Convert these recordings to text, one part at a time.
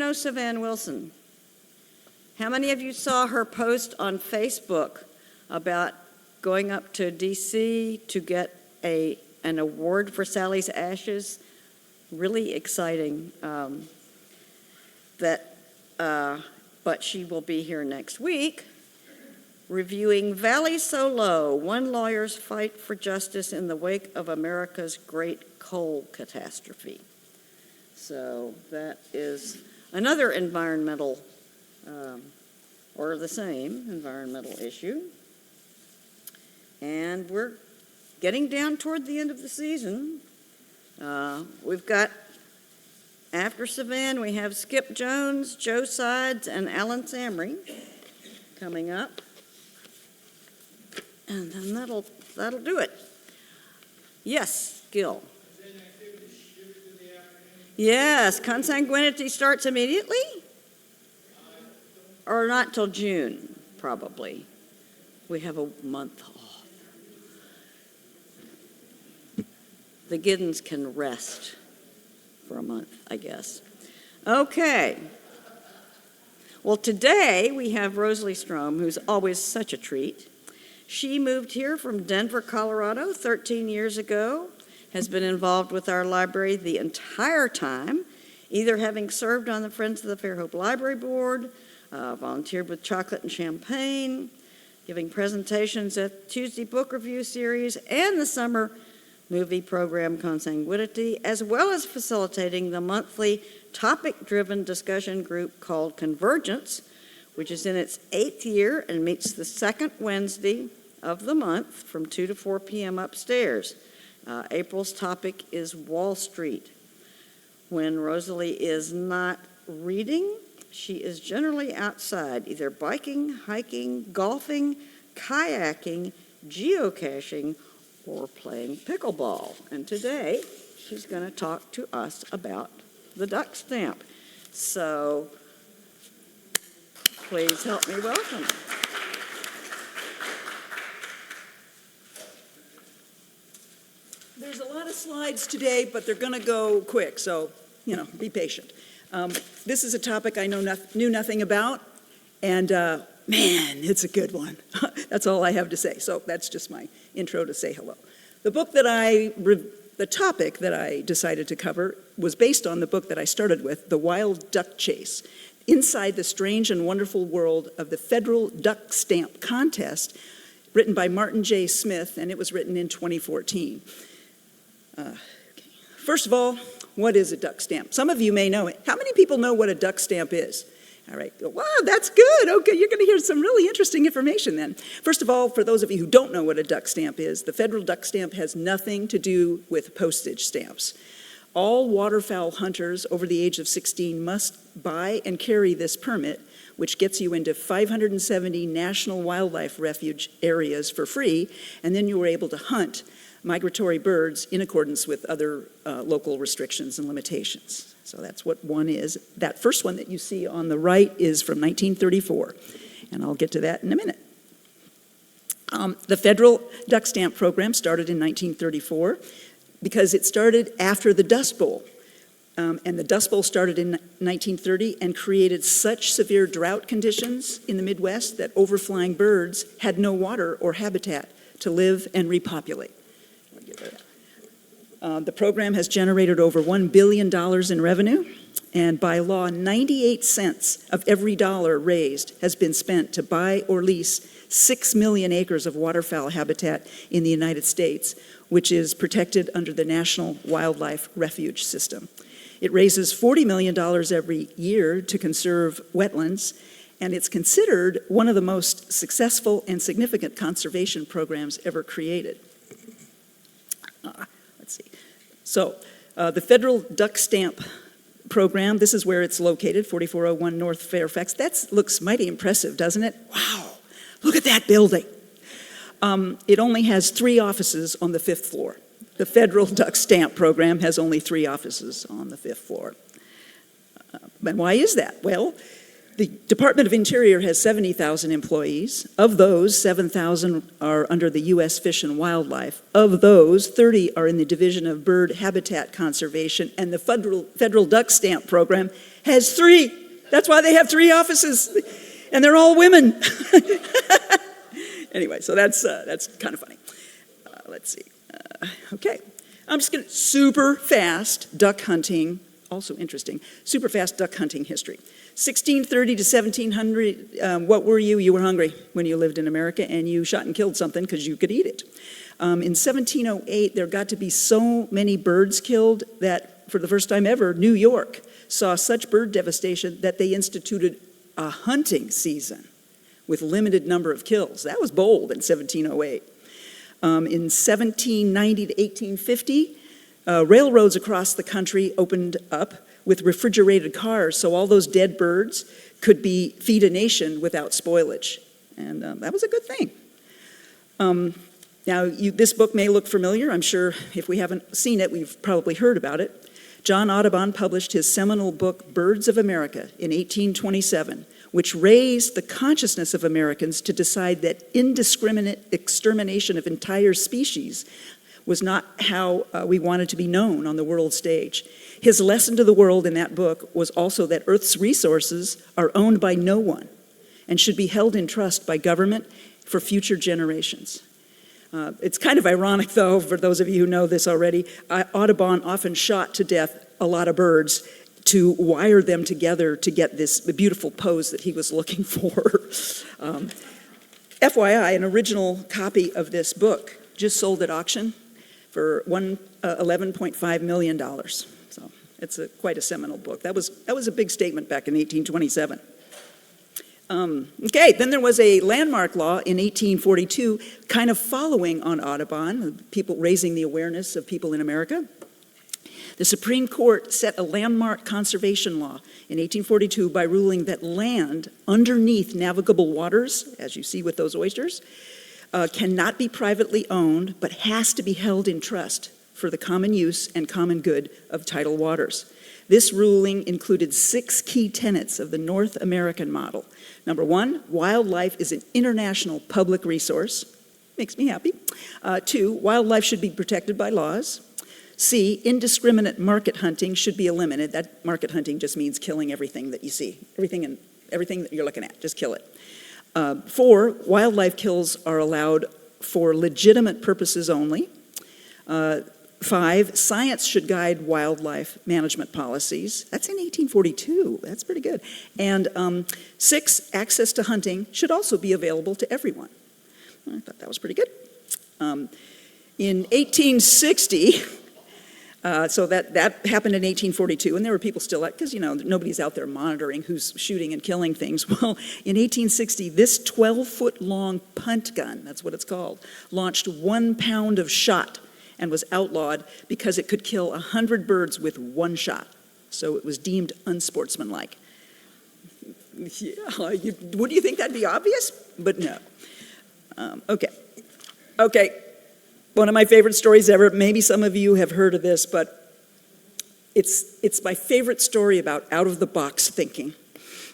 know Savannah Wilson? How many of you saw her post on Facebook about going up to D.C. to get an award for Sally's Ashes? Really exciting. But she will be here next week reviewing Valley So Low, One Lawyer's Fight for Justice in the Wake of America's Great Coal Catastrophe. So that is another environmental, or the same environmental issue. And we're getting down toward the end of the season. We've got, after Savannah, we have Skip Jones, Joe Sides, and Alan Samry coming up. And then that'll do it. Yes, Gil. Yes, consanguinity starts immediately? Or not till June, probably. We have a month off. The Giddens can rest for a month, I guess. Okay. Well, today we have Rosalie Stromme, who's always such a treat. She moved here from Denver, Colorado 13 years ago, has been involved with our library the entire time, either having served on the Friends of the Fairhope Library Board, volunteered with Chocolate and Champagne, giving presentations at Tuesday Book Review Series and the summer movie program Consanguinity, as well as facilitating the monthly topic-driven discussion group called Convergence, which is in its 8th year and meets the second Wednesday of the month from 2 to 4 p.m. upstairs. April's topic is Wall Street. When Rosalie is not reading, she is generally outside, either biking, hiking, golfing, kayaking, geocaching, or playing pickleball. And today, she's going to talk to us about the duck stamp. So, please help me welcome. There's a lot of slides today, but they're going to go quick, so, be patient. This is a topic I knew nothing about, and man, it's a good one. That's all I have to say. So that's just my intro to say hello. The topic that I decided to cover was based on the book that I started with, The Wild Duck Chase, Inside the Strange and Wonderful World of the Federal Duck Stamp Contest, written by Martin J. Smith, and it was written in 2014. First of all, what is a duck stamp? Some of you may know it. How many people know what a duck stamp is? All right, wow, that's good. Okay, you're going to hear some really interesting information then. First of all, for those of you who don't know what a duck stamp is, the federal duck stamp has nothing to do with postage stamps. All waterfowl hunters over the age of 16 must buy and carry this permit, which gets you into 570 national wildlife refuge areas for free, and then you are able to hunt migratory birds in accordance with other local restrictions and limitations. So that's what one is. That first one that you see on the right is from 1934, and I'll get to that in a minute. The federal duck stamp program started in 1934 because it started after the Dust Bowl. And the Dust Bowl started in 1930 and created such severe drought conditions in the Midwest that overflying birds had no water or habitat to live and repopulate. The program has generated over $1 billion in revenue, and by law, 98 cents of every dollar raised has been spent to buy or lease 6 million acres of waterfowl habitat in the United States, which is protected under the National Wildlife Refuge System. It raises $40 million every year to conserve wetlands, and it's considered one of the most successful and significant conservation programs ever created. Let's see. So, the federal duck stamp program, this is where it's located, 4401 North Fairfax. That looks mighty impressive, doesn't it? Wow, look at that building. It only has 3 offices on the 5th floor. The federal duck stamp program has only 3 offices on the 5th floor. And why is that? Well, The Department of Interior has 70,000 employees. Of those, 7,000 are under the U.S. Fish and Wildlife. Of those, 30 are in the Division of Bird Habitat Conservation, and the federal duck stamp program has 3. That's why they have 3 offices, and they're all women. Anyway, so that's kind of funny. Let's see. Okay, I'm just going to super fast duck hunting. Also interesting. Super fast duck hunting history. 1630 to 1700, what were you? You were hungry when you lived in America, and you shot and killed something because you could eat it. In 1708, there got to be so many birds killed that, for the first time ever, New York saw such bird devastation that they instituted a hunting season with limited number of kills. That was bold in 1708. In 1790 to 1850, railroads across the country opened up with refrigerated cars, so all those dead birds could feed a nation without spoilage. And that was a good thing. Now, this book may look familiar. I'm sure if we haven't seen it, we've probably heard about it. John Audubon published his seminal book, Birds of America, in 1827, which raised the consciousness of Americans to decide that indiscriminate extermination of entire species was not how we wanted to be known on the world stage. His lesson to the world in that book was also that Earth's resources are owned by no one and should be held in trust by government for future generations. It's kind of ironic, though, for those of you who know this already, Audubon often shot to death a lot of birds to wire them together to get this beautiful pose that he was looking for. FYI, an original copy of this book just sold at auction for $11.5 million. So it's quite a seminal book. That was a big statement back in 1827. Okay, then there was a landmark law in 1842, kind of following on Audubon, people raising the awareness of people in America. The Supreme Court set a landmark conservation law in 1842 by ruling that land underneath navigable waters, as you see with those oysters, cannot be privately owned, but has to be held in trust for the common use and common good of tidal waters. This ruling included 6 key tenets of the North American model. Number 1, wildlife is an international public resource. Makes me happy. 2, wildlife should be protected by laws. C, indiscriminate market hunting should be eliminated. That market hunting just means killing everything that you see, everything that you're looking at, just kill it. 4, wildlife kills are allowed for legitimate purposes only. 5, science should guide wildlife management policies. That's in 1842. That's pretty good. And 6, access to hunting should also be available to everyone. I thought that was pretty good. In 1860, so that happened in 1842, and there were people still at, because nobody's out there monitoring who's shooting and killing things. Well, in 1860, this 12-foot-long punt gun, that's what it's called, launched 1 pound of shot and was outlawed because it could kill 100 birds with 1 shot. So it was deemed unsportsmanlike. Yeah, would you think that'd be obvious? But no. Okay. One of my favorite stories ever. Maybe some of you have heard of this, but it's my favorite story about out-of-the-box thinking.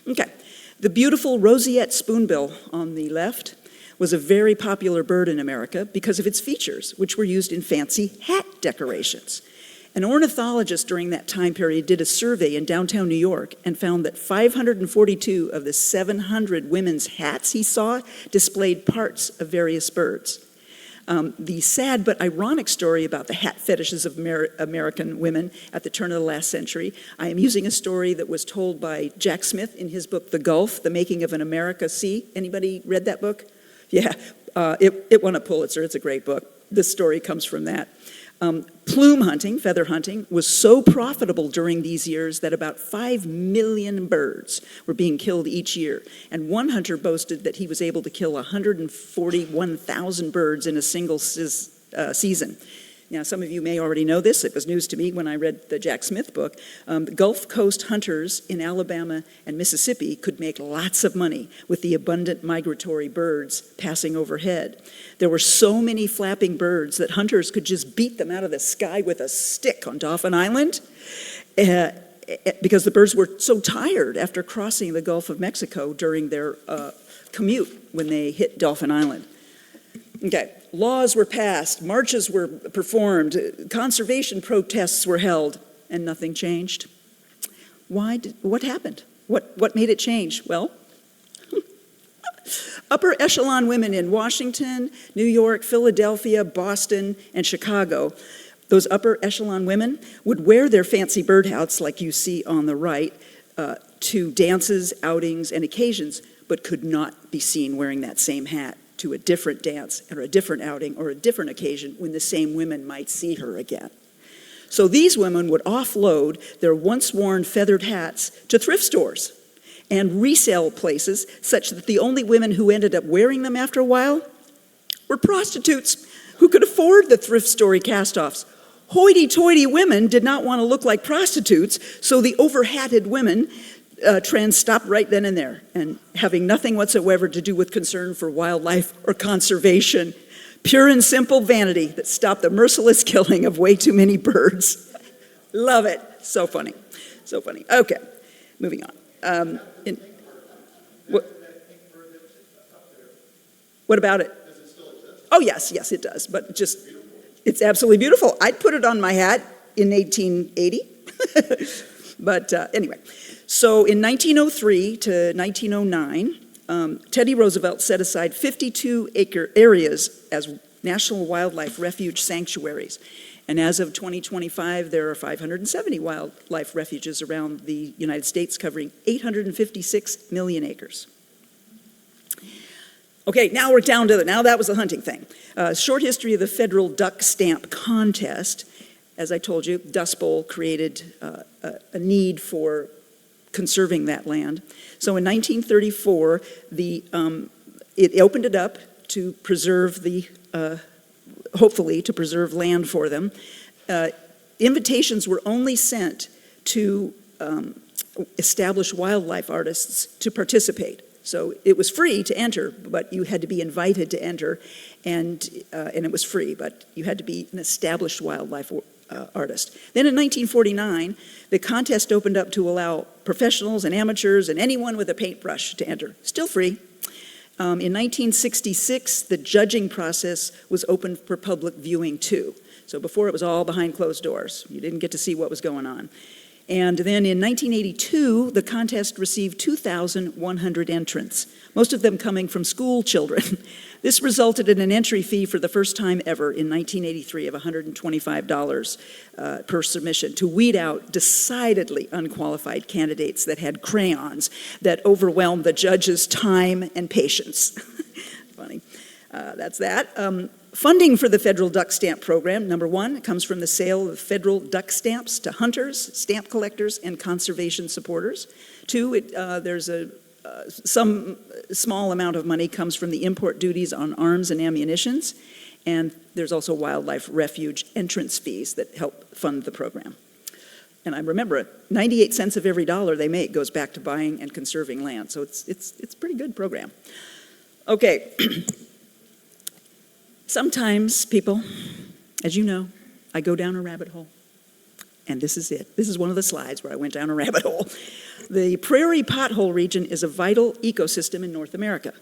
Okay. The beautiful roseate spoonbill on the left was a very popular bird in America because of its features, which were used in fancy hat decorations. An ornithologist during that time period did a survey in downtown New York and found that 542 of the 700 women's hats he saw displayed parts of various birds. The sad but ironic story about the hat fetishes of American women at the turn of the last century, I am using a story that was told by Jack Smith in his book, The Gulf, The Making of an America Sea. Anybody read that book? Yeah, it won a Pulitzer. It's a great book. This story comes from that. Plume hunting, feather hunting, was so profitable during these years that about 5 million birds were being killed each year. And one hunter boasted that he was able to kill 141,000 birds in a single season. Now, some of you may already know this. It was news to me when I read the Jack Smith book. Gulf Coast hunters in Alabama and Mississippi could make lots of money with the abundant migratory birds passing overhead. There were so many flapping birds that hunters could just beat them out of the sky with a stick on Dauphin Island. because the birds were so tired after crossing the Gulf of Mexico during their commute when they hit Dolphin Island. Okay, laws were passed, marches were performed, conservation protests were held, and nothing changed. What happened? What made it change? Well, upper echelon women in Washington, New York, Philadelphia, Boston, and Chicago, those upper echelon women would wear their fancy bird hats, like you see on the right, to dances, outings, and occasions, but could not be seen wearing that same hat to a different dance or a different outing or a different occasion when the same women might see her again. So these women would offload their once worn feathered hats to thrift stores and resale places, such that the only women who ended up wearing them after a while were prostitutes who could afford the thrift store cast-offs. Hoity-toity women did not want to look like prostitutes, so the over-hatted women trend stopped right then and there, and having nothing whatsoever to do with concern for wildlife or conservation. Pure and simple vanity that stopped the merciless killing of way too many birds. Love it. So funny. So funny. Okay, moving on. What about it? Does it still exist? Oh, yes, it does. But just, it's absolutely beautiful. I'd put it on my hat in 1880. But anyway, so in 1903 to 1909, Teddy Roosevelt set aside 52-acre areas as National Wildlife Refuge sanctuaries. And as of 2025, there are 570 wildlife refuges around the United States, covering 856 million acres. Okay, now we're down to now that was the hunting thing. Short history of the federal duck stamp contest. As I told you, Dust Bowl created a need for conserving that land. So in 1934, it opened it up to preserve hopefully to preserve land for them. Invitations were only sent to established wildlife artists to participate. So it was free to enter, but you had to be invited to enter, and it was free, but you had to be an established wildlife artist. Then in 1949, the contest opened up to allow professionals and amateurs and anyone with a paintbrush to enter. Still free. In 1966, the judging process was open for public viewing too. So before it was all behind closed doors. You didn't get to see what was going on. And then in 1982, the contest received 2,100 entrants, most of them coming from school children. This resulted in an entry fee for the first time ever in 1983 of $125 per submission to weed out decidedly unqualified candidates that had crayons that overwhelmed the judges' time and patience. Funny. That's that. Funding for the federal duck stamp program, number one, comes from the sale of federal duck stamps to hunters, stamp collectors, and conservation supporters. Two, there's some small amount of money comes from the import duties on arms and ammunitions, and there's also wildlife refuge entrance fees that help fund the program. And I remember 98 cents of every dollar they make goes back to buying and conserving land, so it's a pretty good program. Okay. Sometimes, people, as you know, I go down a rabbit hole. And this is it. This is one of the slides where I went down a rabbit hole. The prairie pothole region is a vital ecosystem in North America.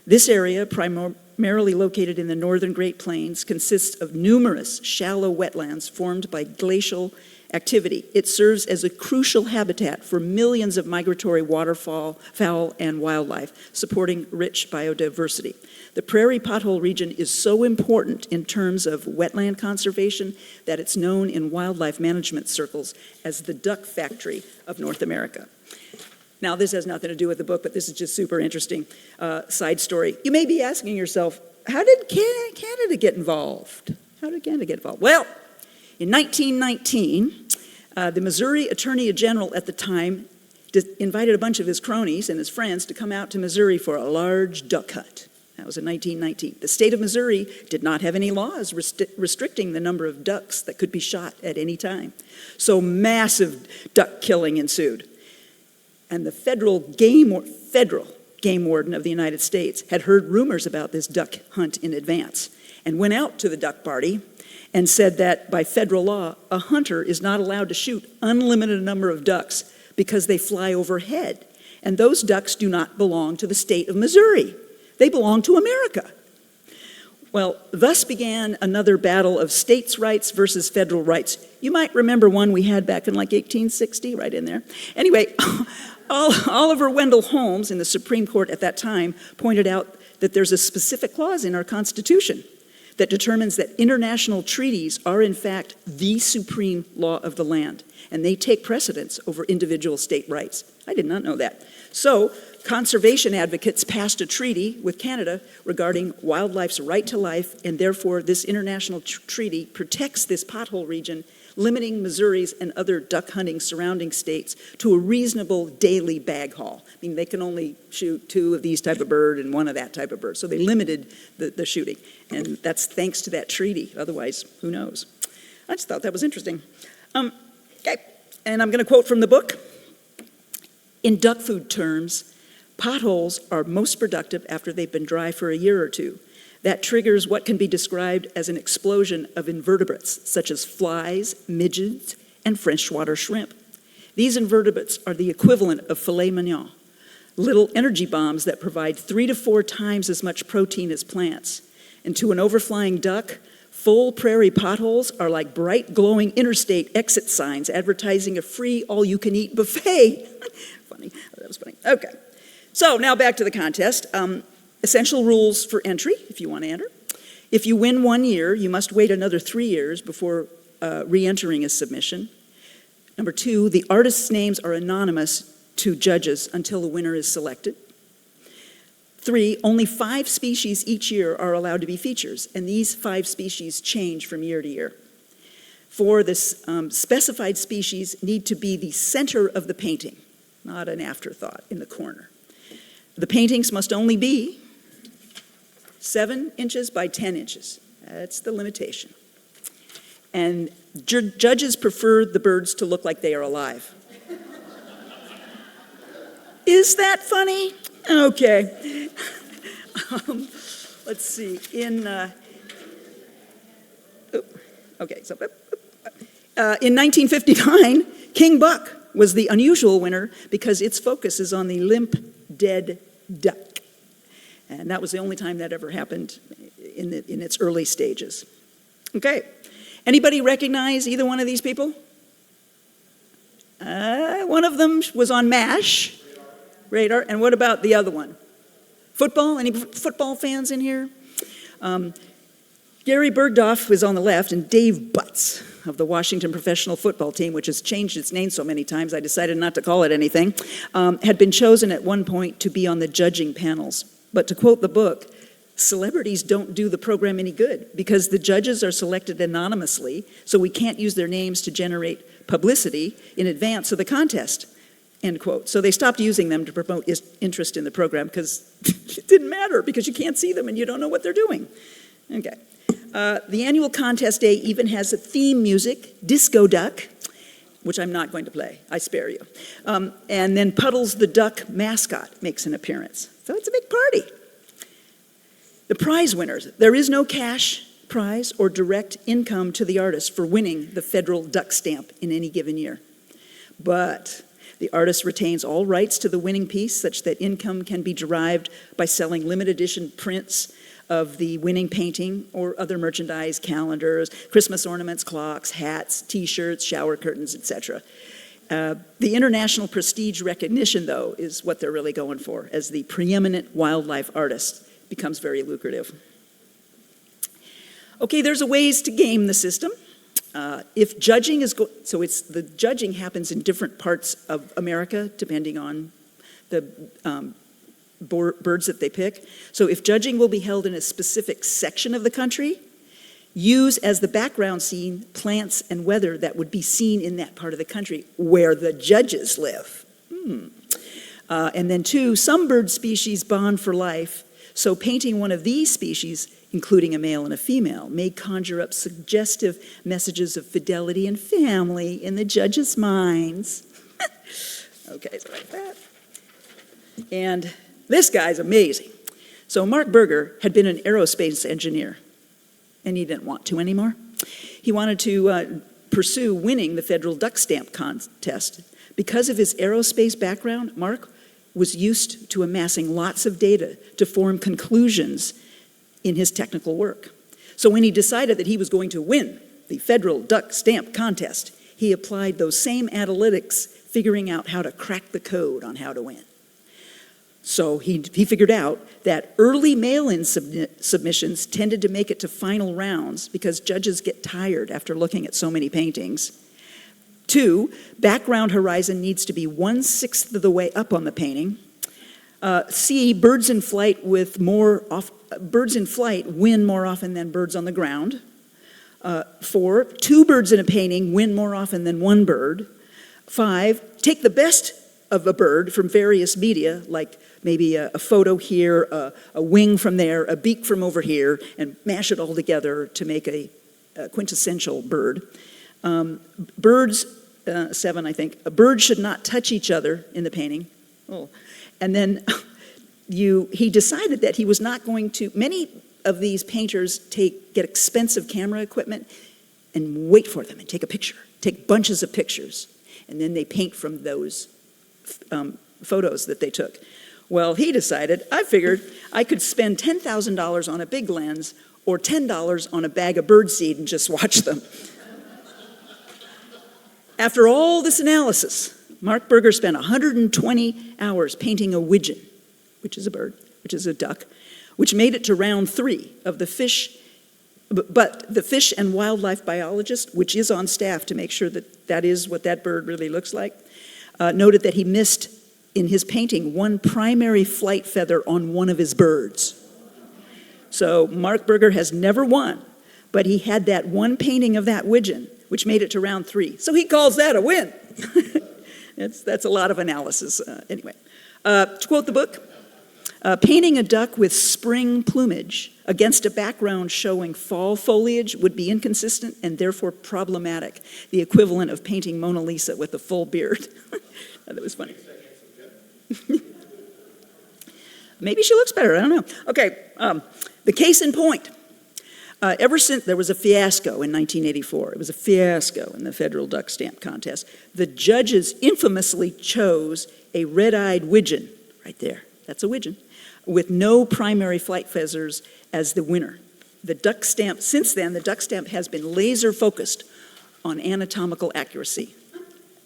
This area, primarily located in the northern Great Plains, consists of numerous shallow wetlands formed by glacial activity. It serves as a crucial habitat for millions of migratory waterfowl, fowl, and wildlife, supporting rich biodiversity. The prairie pothole region is so important in terms of wetland conservation that it's known in wildlife management circles as the duck factory of North America. Now, this has nothing to do with the book, but this is just super interesting side story. You may be asking yourself, how did Canada get involved? How did Canada get involved? Well, in 1919, the Missouri Attorney General at the time invited a bunch of his cronies and his friends to come out to Missouri for a large duck hunt. That was in 1919. The state of Missouri did not have any laws restricting the number of ducks that could be shot at any time. So massive duck killing ensued. And the federal game warden of the United States had heard rumors about this duck hunt in advance and went out to the duck party and said that by federal law, a hunter is not allowed to shoot unlimited number of ducks because they fly overhead. And those ducks do not belong to the state of Missouri. They belong to America. Well, thus began another battle of states' rights versus federal rights. You might remember one we had back in like 1860, right in there. Anyway, Oliver Wendell Holmes in the Supreme Court at that time pointed out that there's a specific clause in our Constitution that determines that international treaties are in fact the supreme law of the land, and they take precedence over individual state rights. I did not know that. So, conservation advocates passed a treaty with Canada regarding wildlife's right to life, and therefore this international treaty protects this pothole region, limiting Missouri's and other duck hunting surrounding states to a reasonable daily bag haul. I mean, they can only shoot 2 of these type of bird and 1 of that type of bird. So they limited the shooting, and that's thanks to that treaty. Otherwise, who knows? I just thought that was interesting. Okay, and I'm going to quote from the book. In duck food terms, potholes are most productive after they've been dry for a year or 2. That triggers what can be described as an explosion of invertebrates, such as flies, midges, and freshwater shrimp. These invertebrates are the equivalent of filet mignon, little energy bombs that provide 3 to 4 times as much protein as plants. And to an overflying duck, full prairie potholes are like bright, glowing interstate exit signs advertising a free all-you-can-eat buffet. Funny, that was funny. Okay, so now back to the contest. Essential rules for entry, if you want to enter. If you win 1 year, you must wait another 3 years before re-entering a submission. Number 2, the artists' names are anonymous to judges until the winner is selected. 3, only 5 species each year are allowed to be features, and these 5 species change from year to year. 4, the specified species need to be the center of the painting, not an afterthought in the corner. The paintings must only be 7 inches by 10 inches. That's the limitation. And judges prefer the birds to look like they are alive. Is that funny? Okay. Let's see. In 1959, King Buck was the unusual winner because its focus is on the limp, dead duck. And that was the only time that ever happened in its early stages. Okay. Anybody recognize either one of these people? One of them was on MASH, Radar. And what about the other one? Football? Any football fans in here? Gary Bergdorf was on the left, and Dave Butts of the Washington professional football team, which has changed its name so many times I decided not to call it anything, had been chosen at one point to be on the judging panels. But to quote the book, celebrities don't do the program any good because the judges are selected anonymously, so we can't use their names to generate publicity in advance of the contest, end quote. So they stopped using them to promote interest in the program because it didn't matter because you can't see them and you don't know what they're doing. Okay. The annual contest day even has a theme music, Disco Duck, which I'm not going to play. I spare you. And then Puddles the Duck mascot makes an appearance. So it's a big party. The prize winners. There is no cash prize or direct income to the artist for winning the federal duck stamp in any given year. But the artist retains all rights to the winning piece such that income can be derived by selling limited edition prints of the winning painting or other merchandise, calendars, Christmas ornaments, clocks, hats, t-shirts, shower curtains, etc. The international prestige recognition, though, is what they're really going for, as the preeminent wildlife artist. Becomes very lucrative. Okay, there's a ways to game the system. If judging is so it's the judging happens in different parts of America depending on the birds that they pick. So if judging will be held in a specific section of the country, use as the background scene plants and weather that would be seen in that part of the country where the judges live. And then 2, some bird species bond for life. So painting one of these species, including a male and a female, may conjure up suggestive messages of fidelity and family in the judges' minds. Okay, so like that. And this guy's amazing. So Mark Berger had been an aerospace engineer, and he didn't want to anymore. He wanted to pursue winning the federal duck stamp contest. Because of his aerospace background, Mark was used to amassing lots of data to form conclusions in his technical work. So when he decided that he was going to win the federal duck stamp contest, he applied those same analytics, figuring out how to crack the code on how to win. So he figured out that early mail-in submissions tended to make it to final rounds because judges get tired after looking at so many paintings. 2, background horizon needs to be 1/6 of the way up on the painting. C, birds in flight win more often than birds on the ground. 4, 2 birds in a painting win more often than 1 bird. 5, take the best of a bird from various media, like maybe a photo here, a wing from there, a beak from over here, and mash it all together to make a quintessential bird. Birds, 7, I think. A bird should not touch each other in the painting. Oh. And then he decided that he was not going to, many of these painters get expensive camera equipment and wait for them and take a picture, take bunches of pictures, and then they paint from those photos that they took. Well, he decided, I figured I could spend $10,000 on a big lens or $10 on a bag of birdseed and just watch them. After all this analysis, Mark Berger spent 120 hours painting a widgeon, which is a bird, which is a duck, which made it to round 3 of the fish. But the fish and wildlife biologist, which is on staff to make sure that that is what that bird really looks like, noted that he missed in his painting 1 primary flight feather on one of his birds. So Mark Berger has never won, but he had that one painting of that widgeon, which made it to round 3. So he calls that a win. That's a lot of analysis. Anyway, to quote the book, painting a duck with spring plumage against a background showing fall foliage would be inconsistent and therefore problematic, the equivalent of painting Mona Lisa with a full beard. That was funny. Maybe she looks better, I don't know. Okay, the case in point. Ever since there was a fiasco in 1984, it was a fiasco in the federal duck stamp contest, the judges infamously chose a red-eyed widgeon, right there, that's a widgeon, with no primary flight feathers as the winner. The duck stamp, since then, the duck stamp has been laser focused on anatomical accuracy.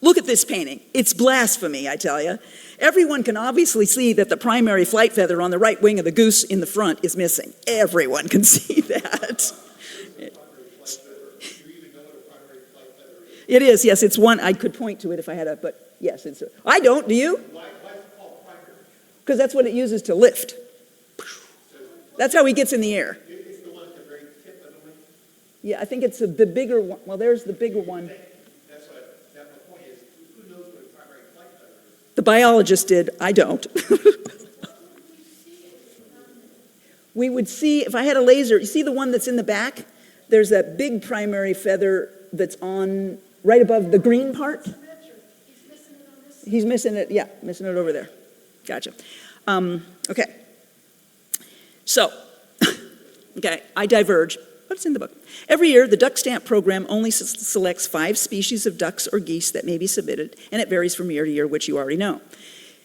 Look at this painting. It's blasphemy, I tell you. Everyone can obviously see that the primary flight feather on the right wing of the goose in the front is missing. Everyone can see that. It is, yes, it's one. I could point to it if I had a, but yes, it's. I don't, do you? Why is it called primary? Because that's what it uses to lift. That's how he gets in the air. It's the one at the very tip of the wing? Yeah, I think it's the bigger one. Well, there's the bigger one. That's my point is, who knows what a primary flight feather is? The biologist did, I don't. We would see, if I had a laser, you see the one that's in the back? There's that big primary feather that's on, right above the green part? He's missing it, yeah, missing it over there. Gotcha. Okay. So, okay, I diverge, but it's in the book. Every year, the duck stamp program only selects 5 species of ducks or geese that may be submitted, and it varies from year to year, which you already know.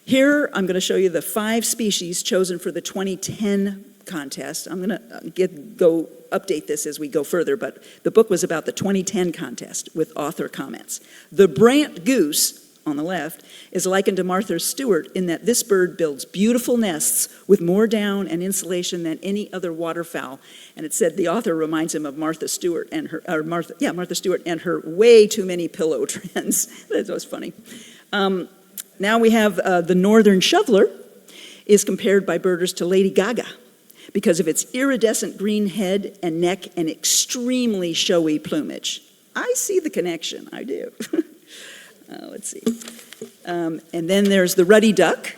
Here, I'm going to show you the 5 species chosen for the 2010 contest. I'm going to go update this as we go further, but the book was about the 2010 contest with author comments. The Brant goose, on the left, is likened to Martha Stewart in that this bird builds beautiful nests with more down and insulation than any other waterfowl. And it said the author reminds him of Martha Stewart and her, Martha Stewart and her way too many pillow trends. That was funny. Now we have the northern shoveler is compared by birders to Lady Gaga because of its iridescent green head and neck and extremely showy plumage. I see the connection, I do. Let's see. And then there's the ruddy duck,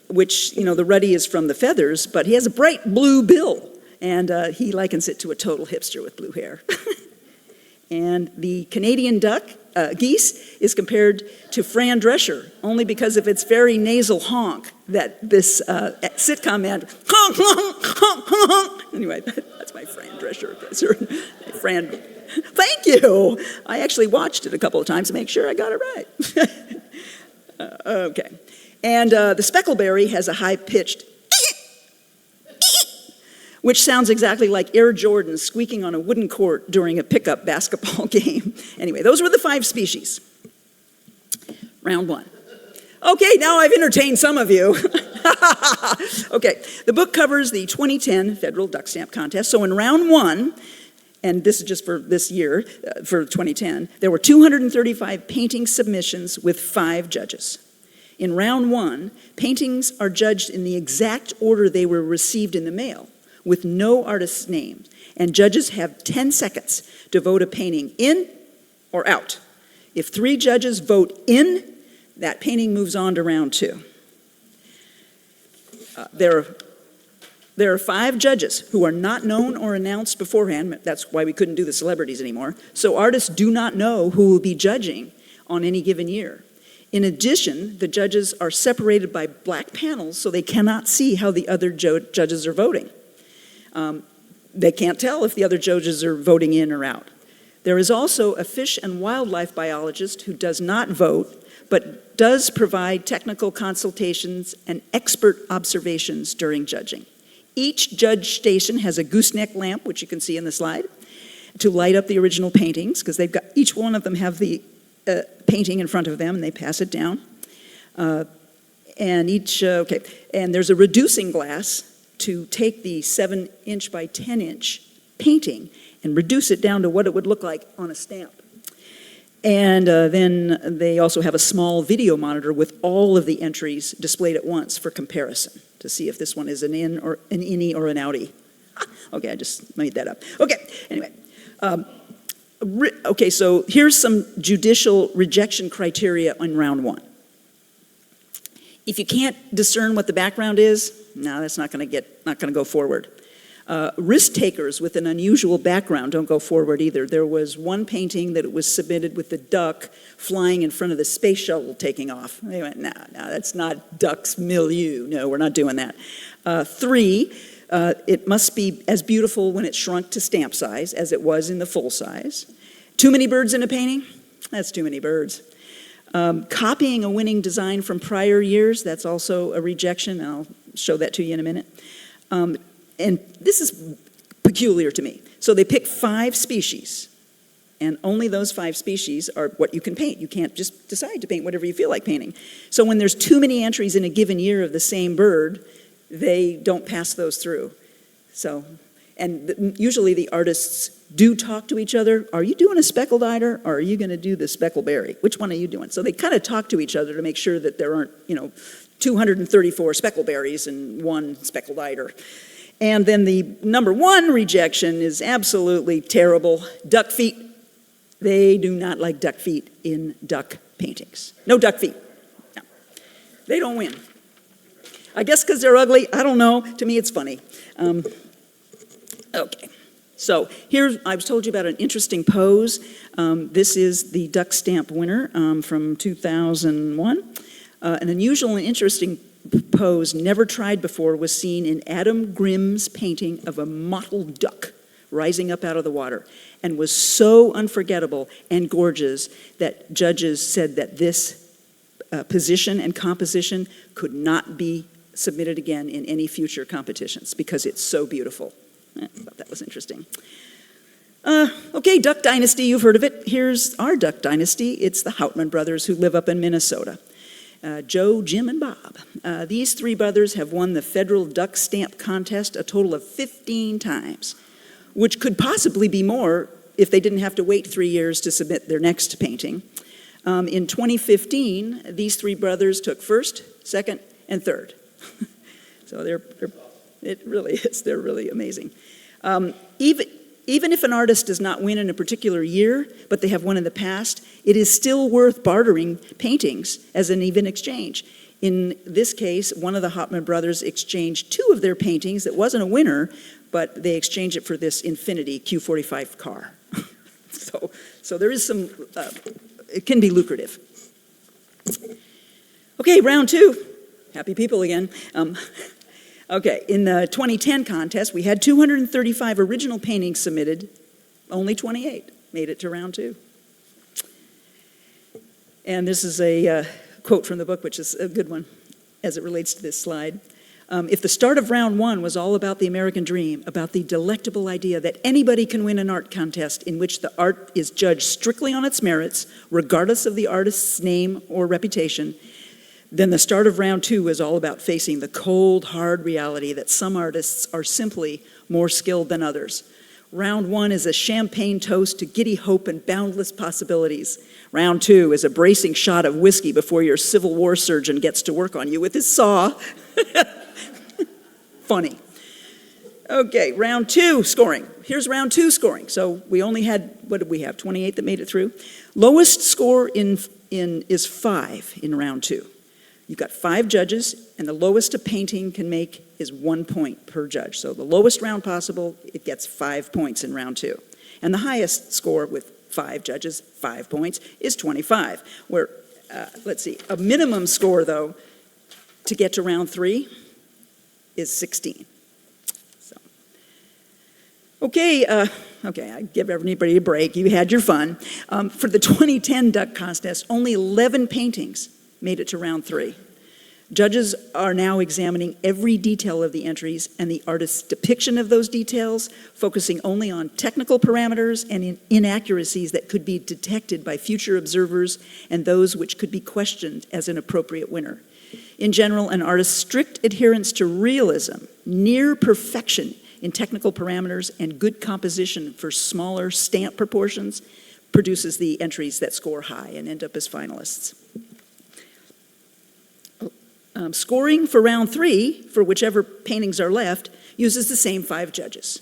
which, the ruddy is from the feathers, but he has a bright blue bill, and he likens it to a total hipster with blue hair. And the Canadian duck, geese, is compared to Fran Drescher, only because of its very nasal honk that this sitcom man, honk, honk, honk, honk. Anyway, that's my Fran Drescher. My Fran. Thank you. I actually watched it a couple of times to make sure I got it right. Okay. And the speckleberry has a high-pitched which sounds exactly like Air Jordan squeaking on a wooden court during a pickup basketball game. Anyway, those were the 5 species. Round 1. Okay, now I've entertained some of you. Okay, the book covers the 2010 Federal Duck Stamp Contest. So in round 1, and this is just for this year, for 2010, there were 235 painting submissions with 5 judges. In round 1, paintings are judged in the exact order they were received in the mail, with no artist's name, and judges have 10 seconds to vote a painting in or out. If 3 judges vote in, that painting moves on to round 2. There are 5 judges who are not known or announced beforehand. That's why we couldn't do the celebrities anymore. So artists do not know who will be judging on any given year. In addition, the judges are separated by black panels so they cannot see how the other judges are voting. They can't tell if the other judges are voting in or out. There is also a fish and wildlife biologist who does not vote, but does provide technical consultations and expert observations during judging. Each judge station has a gooseneck lamp, which you can see in the slide, to light up the original paintings, because they've got, each one of them have the painting in front of them, and they pass it down. And there's a reducing glass to take the 7-inch by 10-inch painting and reduce it down to what it would look like on a stamp. And then they also have a small video monitor with all of the entries displayed at once for comparison to see if this one is an in or an innie or an outie. Okay, I just made that up. Okay, anyway. Okay, so here's some judicial rejection criteria on round 1. If you can't discern what the background is, no, that's not going to go forward. Risk takers with an unusual background don't go forward either. There was one painting that was submitted with the duck flying in front of the space shuttle taking off. They went, no, that's not duck's milieu. No, we're not doing that. 3, it must be as beautiful when it's shrunk to stamp size as it was in the full size. Too many birds in a painting? That's too many birds. Copying a winning design from prior years, that's also a rejection, and I'll show that to you in a minute. And this is peculiar to me. So they pick 5 species, and only those 5 species are what you can paint. You can't just decide to paint whatever you feel like painting. So when there's too many entries in a given year of the same bird, they don't pass those through. So, and usually the artists do talk to each other. Are you doing a speckled eider, or are you going to do the speckleberry? Which one are you doing? So they kind of talk to each other to make sure that there aren't, 234 speckleberries and 1 speckled eider. And then the number 1 rejection is absolutely terrible. Duck feet. They do not like duck feet in duck paintings. No duck feet. No. They don't win. I guess because they're ugly. I don't know. To me, it's funny. Okay. So here, I was told you about an interesting pose. This is the duck stamp winner from 2001. An unusual and interesting pose never tried before was seen in Adam Grimm's painting of a mottled duck rising up out of the water, and was so unforgettable and gorgeous that judges said that this position and composition could not be submitted again in any future competitions because it's so beautiful. I thought that was interesting. Okay, Duck Dynasty, you've heard of it. Here's our Duck Dynasty. It's the Houtman brothers who live up in Minnesota. Joe, Jim, and Bob. These 3 brothers have won the Federal Duck Stamp Contest a total of 15 times, which could possibly be more if they didn't have to wait 3 years to submit their next painting. In 2015, these 3 brothers took 1st, 2nd, and 3rd. So it really is. They're really amazing. Even if an artist does not win in a particular year, but they have won in the past, it is still worth bartering paintings as an even exchange. In this case, one of the Houtman brothers exchanged 2 of their paintings that wasn't a winner, but they exchanged it for this Infiniti Q45 car. So there is some, it can be lucrative. Okay, round 2. Happy people again. Okay, in the 2010 contest, we had 235 original paintings submitted. Only 28 made it to round 2. And this is a quote from the book, which is a good one as it relates to this slide. If the start of round 1 was all about the American dream, about the delectable idea that anybody can win an art contest in which the art is judged strictly on its merits, regardless of the artist's name or reputation, then the start of round 2 is all about facing the cold, hard reality that some artists are simply more skilled than others. Round 1 is a champagne toast to giddy hope and boundless possibilities. Round 2 is a bracing shot of whiskey before your Civil War surgeon gets to work on you with his saw. Funny. Okay, round 2 scoring. Here's round 2 scoring. So we only had, what did we have, 28 that made it through? Lowest score is 5 in round 2. You've got 5 judges, and the lowest a painting can make is 1 point per judge. So the lowest round possible, it gets 5 points in round 2. And the highest score with 5 judges, 5 points, is 25. Where, let's see, a minimum score, though, to get to round 3 is 16. So, okay, I give everybody a break. You had your fun. For the 2010 duck contest, only 11 paintings made it to round 3. Judges are now examining every detail of the entries and the artist's depiction of those details, focusing only on technical parameters and inaccuracies that could be detected by future observers and those which could be questioned as an appropriate winner. In general, an artist's strict adherence to realism, near perfection in technical parameters, and good composition for smaller stamp proportions produces the entries that score high and end up as finalists. Scoring for round 3, for whichever paintings are left, uses the same 5 judges.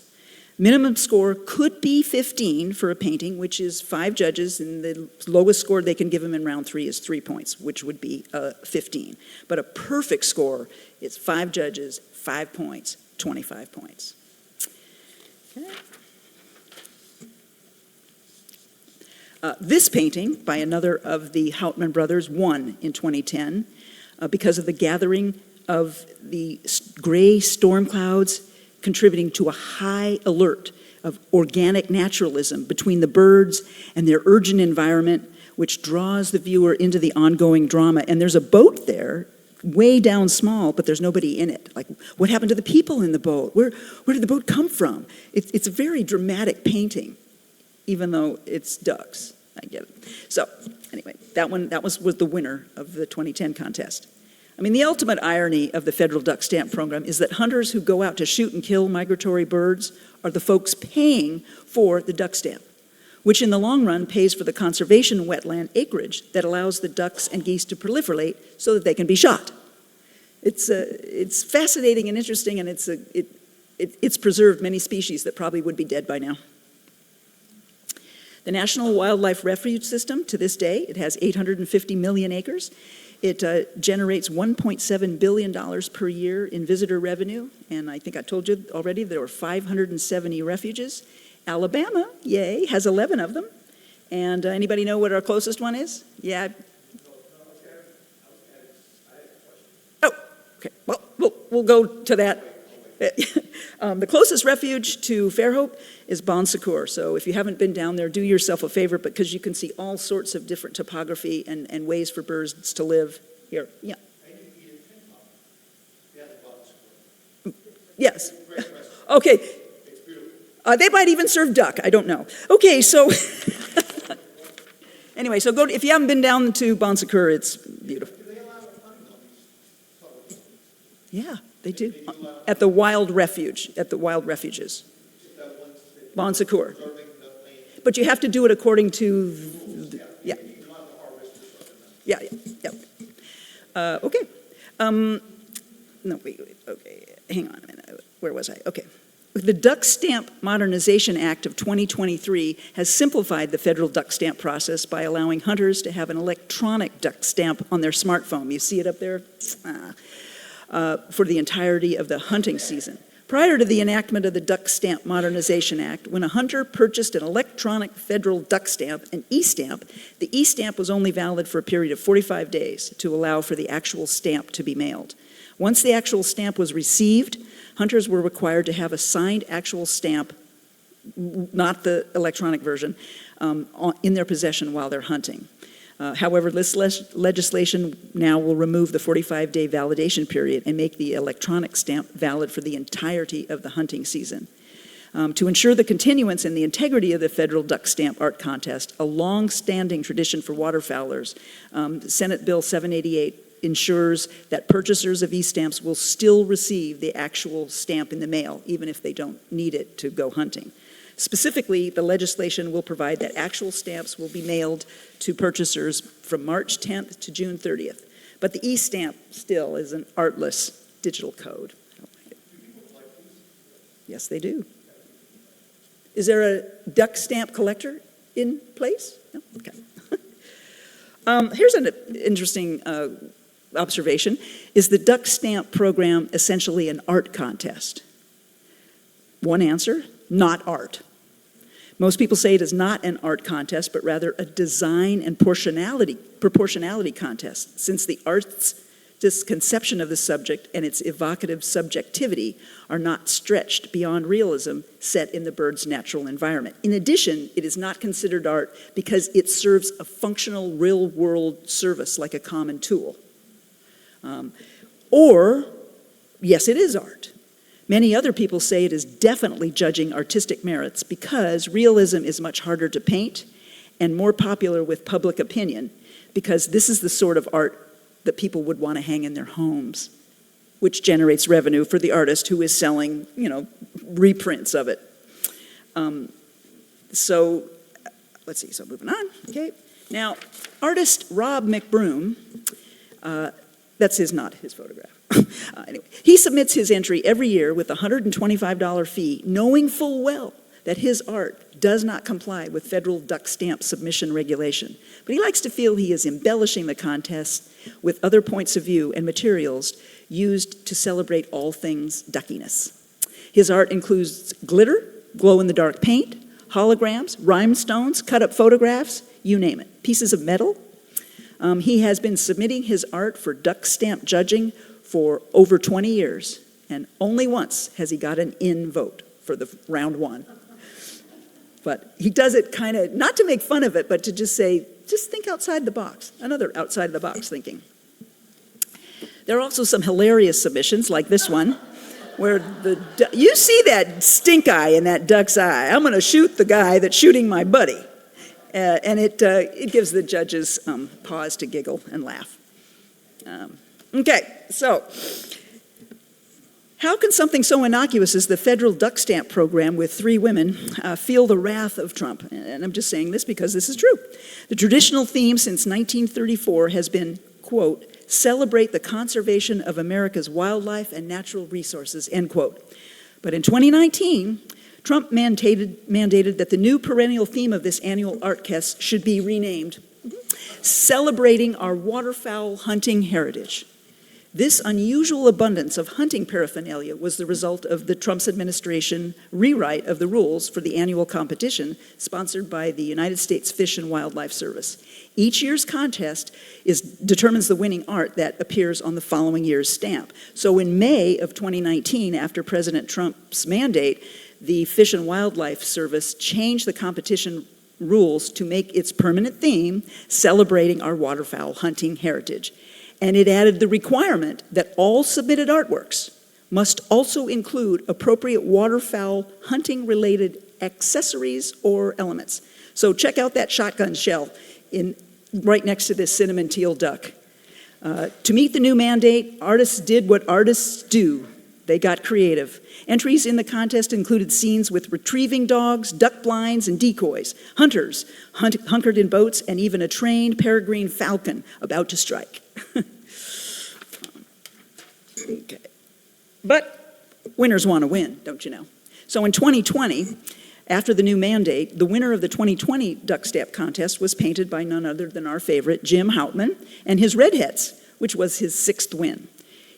Minimum score could be 15 for a painting, which is 5 judges, and the lowest score they can give them in round 3 is 3 points, which would be 15. But a perfect score is 5 judges, 5 points, 25 points. Okay. This painting by another of the Houtman brothers won in 2010 because of the gathering of the gray storm clouds contributing to a high alert of organic naturalism between the birds and their urgent environment, which draws the viewer into the ongoing drama. And there's a boat there, way down small, but there's nobody in it. Like, what happened to the people in the boat? Where did the boat come from? It's a very dramatic painting, even though it's ducks. I get it. So, anyway, that was the winner of the 2010 contest. I mean, the ultimate irony of the federal duck stamp program is that hunters who go out to shoot and kill migratory birds are the folks paying for the duck stamp, which in the long run pays for the conservation wetland acreage that allows the ducks and geese to proliferate so that they can be shot. It's fascinating and interesting, and it's preserved many species that probably would be dead by now. The National Wildlife Refuge System, to this day, it has 850 million acres. It generates $1.7 billion per year in visitor revenue, and I think I told you already there were 570 refuges. Alabama, yay, has 11 of them. And anybody know what our closest one is? Yeah. Oh, okay. Well, we'll go to that. The closest refuge to Fairhope is Bon Secours. So if you haven't been down there, do yourself a favor, because you can see all sorts of different topography and ways for birds to live here. Yeah. Yes. Okay. They might even serve duck. I don't know. Okay, so anyway, so go. If you haven't been down to Bon Secours, it's beautiful. Yeah, they do. At the wild refuge, at the wild refuges. Bon Secours. But you have to do it according to, yeah. Yeah. Okay. No, wait, okay. Hang on a minute. Where was I? Okay. The Duck Stamp Modernization Act of 2023 has simplified the federal duck stamp process by allowing hunters to have an electronic duck stamp on their smartphone. You see it up there? For the entirety of the hunting season. Prior to the enactment of the Duck Stamp Modernization Act, when a hunter purchased an electronic federal duck stamp, an e-stamp, the e-stamp was only valid for a period of 45 days to allow for the actual stamp to be mailed. Once the actual stamp was received, hunters were required to have a signed actual stamp, not the electronic version, in their possession while they're hunting. However, this legislation now will remove the 45-day validation period and make the electronic stamp valid for the entirety of the hunting season. To ensure the continuance and the integrity of the federal duck stamp art contest, a long-standing tradition for waterfowlers, Senate Bill 788 ensures that purchasers of e-stamps will still receive the actual stamp in the mail, even if they don't need it to go hunting. Specifically, the legislation will provide that actual stamps will be mailed to purchasers from March 10th to June 30th. But the e-stamp still is an artless digital code. Yes, they do. Is there a duck stamp collector in place? No? Okay. Here's an interesting observation. Is the duck stamp program essentially an art contest? One answer, not art. Most people say it is not an art contest, but rather a design and proportionality contest, since the art's conception of the subject and its evocative subjectivity are not stretched beyond realism set in the bird's natural environment. In addition, it is not considered art because it serves a functional real-world service like a common tool. Or, yes, it is art. Many other people say it is definitely judging artistic merits because realism is much harder to paint and more popular with public opinion, because this is the sort of art that people would want to hang in their homes, which generates revenue for the artist who is selling, reprints of it. So, let's see, so moving on, okay. Now, artist Rob McBroom, that's not his photograph. Anyway, he submits his entry every year with a $125 fee, knowing full well that his art does not comply with federal duck stamp submission regulation. But he likes to feel he is embellishing the contest with other points of view and materials used to celebrate all things duckiness. His art includes glitter, glow-in-the-dark paint, holograms, rhinestones, cut-up photographs, you name it, pieces of metal. He has been submitting his art for duck stamp judging for over 20 years, and only once has he got an in vote for the round one. But he does it kind of, not to make fun of it, but to just say, just think outside the box, another outside the box thinking. There are also some hilarious submissions, like this one, where you see that stink eye in that duck's eye. I'm going to shoot the guy that's shooting my buddy. And it gives the judges pause to giggle and laugh. Okay, so how can something so innocuous as the federal duck stamp program with 3 women feel the wrath of Trump? And I'm just saying this because this is true. The traditional theme since 1934 has been, quote, celebrate the conservation of America's wildlife and natural resources, end quote. But in 2019, Trump mandated that the new perennial theme of this annual Artcast should be renamed, Celebrating Our Waterfowl Hunting Heritage. This unusual abundance of hunting paraphernalia was the result of the Trump's administration rewrite of the rules for the annual competition sponsored by the United States Fish and Wildlife Service. Each year's contest determines the winning art that appears on the following year's stamp. So in May of 2019, after President Trump's mandate, the Fish and Wildlife Service changed the competition rules to make its permanent theme celebrating our waterfowl hunting heritage. And it added the requirement that all submitted artworks must also include appropriate waterfowl hunting-related accessories or elements. So check out that shotgun shell right next to this cinnamon teal duck. To meet the new mandate, artists did what artists do. They got creative. Entries in the contest included scenes with retrieving dogs, duck blinds, and decoys, hunters hunkered in boats, and even a trained peregrine falcon about to strike. Okay. But winners want to win, don't you know? So in 2020, after the new mandate, the winner of the 2020 Duck Stamp contest was painted by none other than our favorite Jim Houtman and his Redheads, which was his 6th win.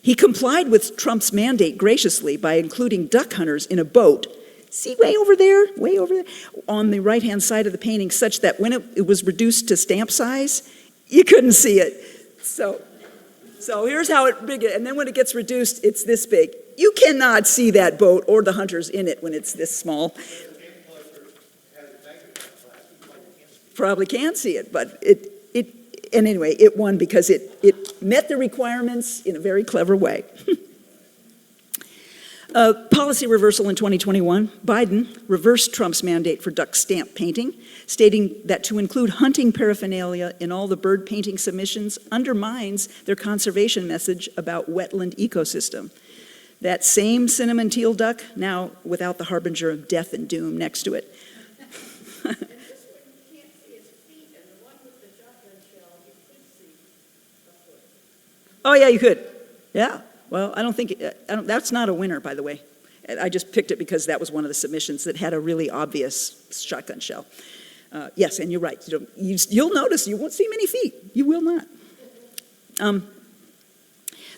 He complied with Trump's mandate graciously by including duck hunters in a boat, see way over there, on the right-hand side of the painting, such that when it was reduced to stamp size, you couldn't see it. So here's how big it, and then when it gets reduced, it's this big. You cannot see that boat or the hunters in it when it's this small. Probably can see it, but and anyway, it won because it met the requirements in a very clever way. Policy reversal in 2021, Biden reversed Trump's mandate for duck stamp painting, stating that to include hunting paraphernalia in all the bird painting submissions undermines their conservation message about wetland ecosystem. That same cinnamon teal duck, now without the harbinger of death and doom next to it. Oh, yeah, you could. Yeah. Well, I don't think, that's not a winner, by the way. I just picked it because that was one of the submissions that had a really obvious shotgun shell. Yes, and you're right. You'll notice you won't see many feet. You will not.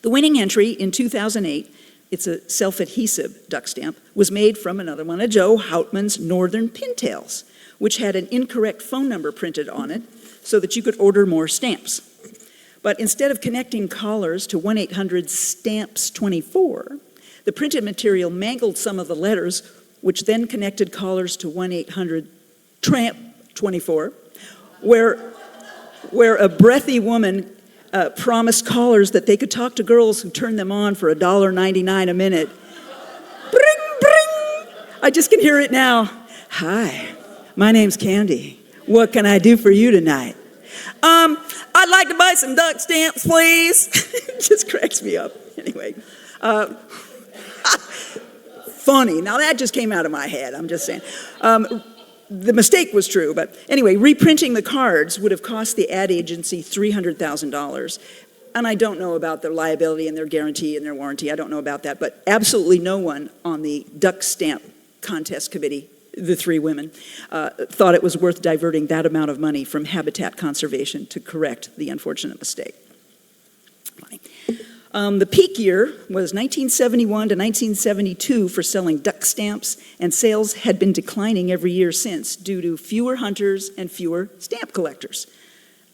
The winning entry in 2008, it's a self-adhesive duck stamp, was made from another one of Joe Houtman's Northern Pintails, which had an incorrect phone number printed on it so that you could order more stamps. But instead of connecting callers to 1-800-STAMPS-24, the printed material mangled some of the letters, which then connected callers to 1-800-TRAMP-24, where a breathy woman promised callers that they could talk to girls who turned them on for $1.99 a minute. Bring, bring! I just can hear it now. Hi, my name's Candy. What can I do for you tonight? I'd like to buy some duck stamps, please. It just cracks me up. Anyway, funny. Now that just came out of my head. I'm just saying. The mistake was true, but anyway, reprinting the cards would have cost the ad agency $300,000. And I don't know about their liability and their guarantee and their warranty. I don't know about that, but absolutely no one on the duck stamp contest committee, the three women, thought it was worth diverting that amount of money from habitat conservation to correct the unfortunate mistake. Funny. The peak year was 1971 to 1972 for selling duck stamps, and sales had been declining every year since due to fewer hunters and fewer stamp collectors.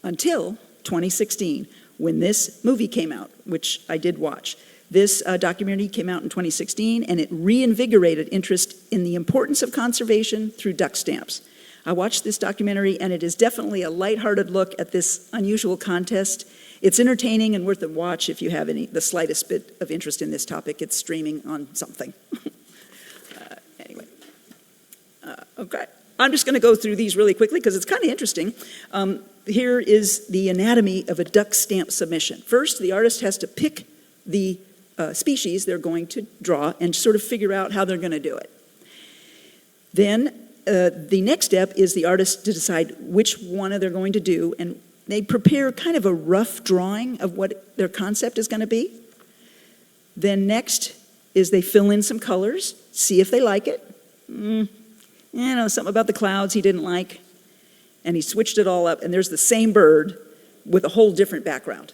Until 2016, when this movie came out, which I did watch. This documentary came out in 2016, and it reinvigorated interest in the importance of conservation through duck stamps. I watched this documentary, and it is definitely a lighthearted look at this unusual contest. It's entertaining and worth a watch if you have the slightest bit of interest in this topic. It's streaming on something. Anyway, okay. I'm just going to go through these really quickly because it's kind of interesting. Here is the anatomy of a duck stamp submission. First, the artist has to pick the species they're going to draw and sort of figure out how they're going to do it. Then the next step is the artist to decide which one they're going to do, and they prepare kind of a rough drawing of what their concept is going to be. Then next is they fill in some colors, see if they like it. Something about the clouds he didn't like, and he switched it all up, and there's the same bird with a whole different background.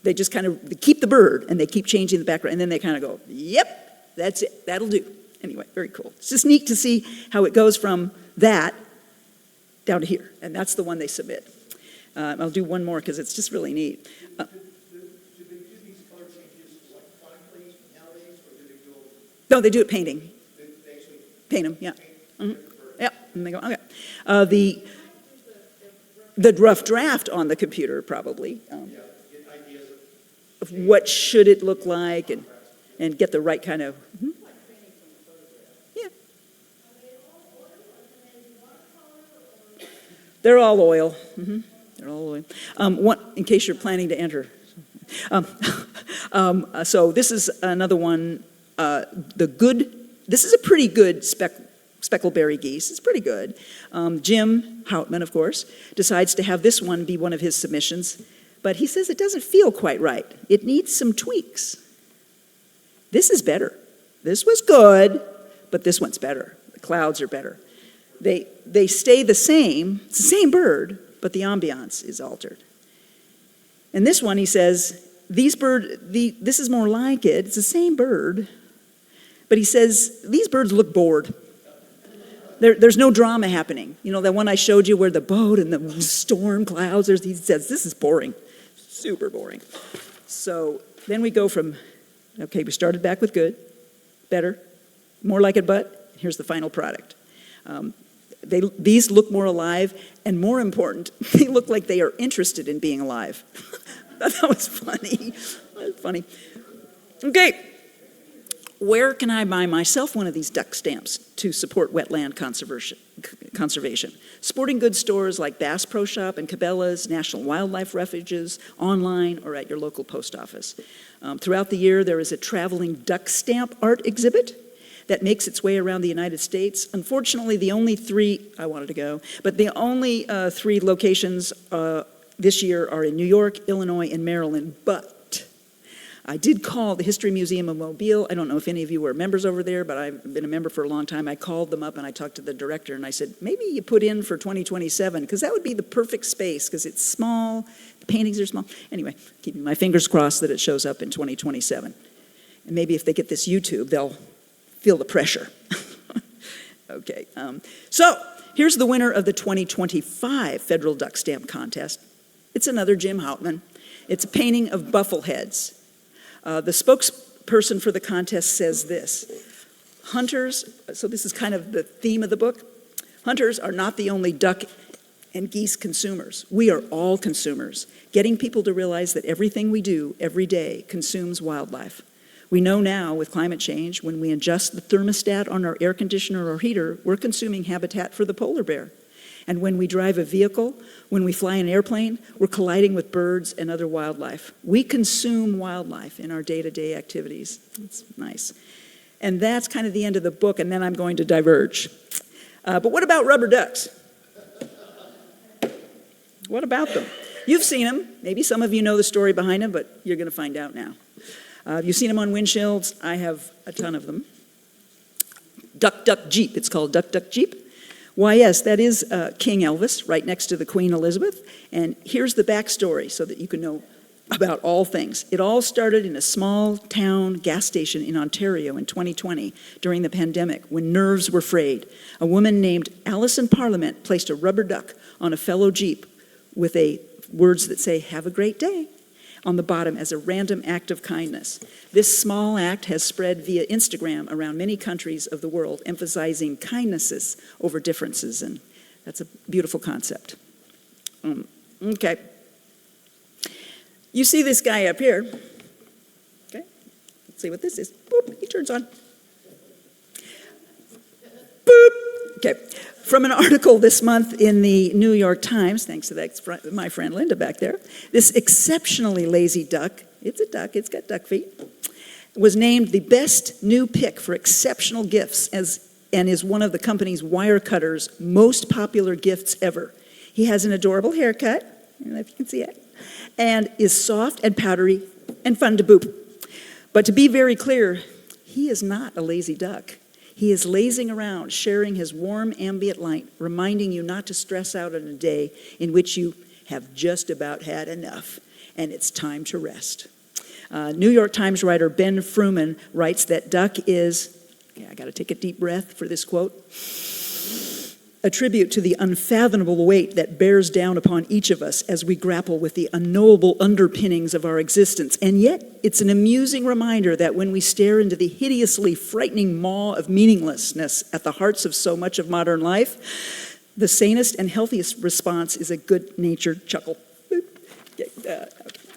They just kind of keep the bird, and they keep changing the background, and then they kind of go, yep, that's it, that'll do. Anyway, very cool. It's just neat to see how it goes from that down to here, and that's the one they submit. I'll do one more because it's just really neat. Do they do these color changes electronically nowadays, or do they do it? No, they do it painting. They actually Paint them, yeah. paint Yeah, and they go, okay. The rough draft on the computer, probably. get ideas Of what should it look like, and get the right kind of. Yeah. They're all oil. They're all oil. In case you're planning to enter. So this is another one. This is a pretty good speckleberry geese. It's pretty good. Jim Houtman, of course, decides to have this one be one of his submissions, but he says it doesn't feel quite right. It needs some tweaks. This is better. This was good, but this one's better. The clouds are better. They stay the same. It's the same bird, but the ambiance is altered. And this one, he says, this is more like it. It's the same bird, but he says, these birds look bored. There's no drama happening. You know, that one I showed you where the boat and the storm clouds, he says, this is boring. Super boring. So then we go from, okay, we started back with good, better, more like it, but here's the final product. These look more alive, and more important, they look like they are interested in being alive. That was funny. That was funny. Okay, where can I buy myself one of these duck stamps to support wetland conservation? Sporting goods stores like Bass Pro Shop and Cabela's, National Wildlife Refuges, online, or at your local post office. Throughout the year, there is a traveling duck stamp art exhibit that makes its way around the United States. Unfortunately, the only three, I wanted to go, but the only three locations this year are in New York, Illinois, and Maryland. But I did call the History Museum of Mobile. I don't know if any of you were members over there, but I've been a member for a long time. I called them up and I talked to the director and I said, maybe you put in for 2027, because that would be the perfect space, because it's small, the paintings are small. Anyway, keeping my fingers crossed that it shows up in 2027. And maybe if they get this YouTube, they'll feel the pressure. Okay, so here's the winner of the 2025 Federal Duck Stamp Contest. It's another Jim Houtman. It's a painting of buffleheads. The spokesperson for the contest says this: hunters, so this is kind of the theme of the book, hunters are not the only duck and geese consumers. We are all consumers, getting people to realize that everything we do every day consumes wildlife. We know now with climate change, when we adjust the thermostat on our air conditioner or heater, we're consuming habitat for the polar bear. And when we drive a vehicle, when we fly an airplane, we're colliding with birds and other wildlife. We consume wildlife in our day-to-day activities. It's nice. And that's kind of the end of the book, and then I'm going to diverge. But what about rubber ducks? What about them? You've seen them. Maybe some of you know the story behind them, but you're going to find out now. You've seen them on windshields. I have a ton of them. Duck, Duck, Jeep. It's called Duck, Duck, Jeep. Why, yes, that is King Elvis, right next to the Queen Elizabeth. And here's the backstory so that you can know about all things. It all started in a small town gas station in Ontario in 2020 during the pandemic, when nerves were frayed. A woman named Alison Parliament placed a rubber duck on a fellow Jeep with words that say, "Have a great day," on the bottom as a random act of kindness. This small act has spread via Instagram around many countries of the world, emphasizing kindnesses over differences, and that's a beautiful concept. Okay. You see this guy up here. Okay, let's see what this is. Boop, he turns on. Boop. Okay. From an article this month in the New York Times, thanks to my friend Linda back there, this exceptionally lazy duck, it's a duck, it's got duck feet, was named the best new pick for exceptional gifts and is one of the company's Wirecutter's most popular gifts ever. He has an adorable haircut, I don't know if you can see it, and is soft and powdery and fun to boop. But to be very clear, he is not a lazy duck. He is lazing around, sharing his warm ambient light, reminding you not to stress out on a day in which you have just about had enough, and it's time to rest. New York Times writer Ben Fruman writes that duck is, I got to take a deep breath for this quote, a tribute to the unfathomable weight that bears down upon each of us as we grapple with the unknowable underpinnings of our existence. And yet, it's an amusing reminder that when we stare into the hideously frightening maw of meaninglessness at the hearts of so much of modern life, the sanest and healthiest response is a good-natured chuckle.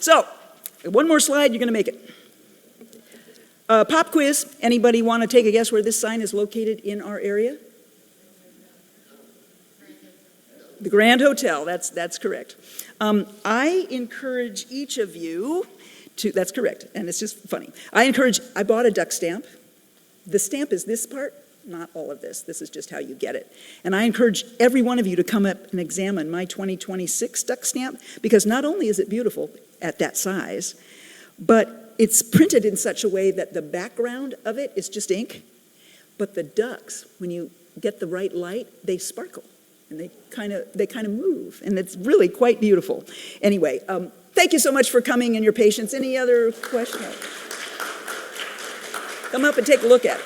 So, one more slide, you're going to make it. Pop quiz. Anybody want to take a guess where this sign is located in our area? The Grand Hotel, that's correct. I encourage each of you to, that's correct, and it's just funny. I bought a duck stamp. The stamp is this part, not all of this. This is just how you get it. And I encourage every one of you to come up and examine my 2026 duck stamp, because not only is it beautiful at that size, but it's printed in such a way that the background of it is just ink, but the ducks, when you get the right light, they sparkle. And they kind of move, and it's really quite beautiful. Anyway, thank you so much for coming and your patience. Any other questions? Come up and take a look at it.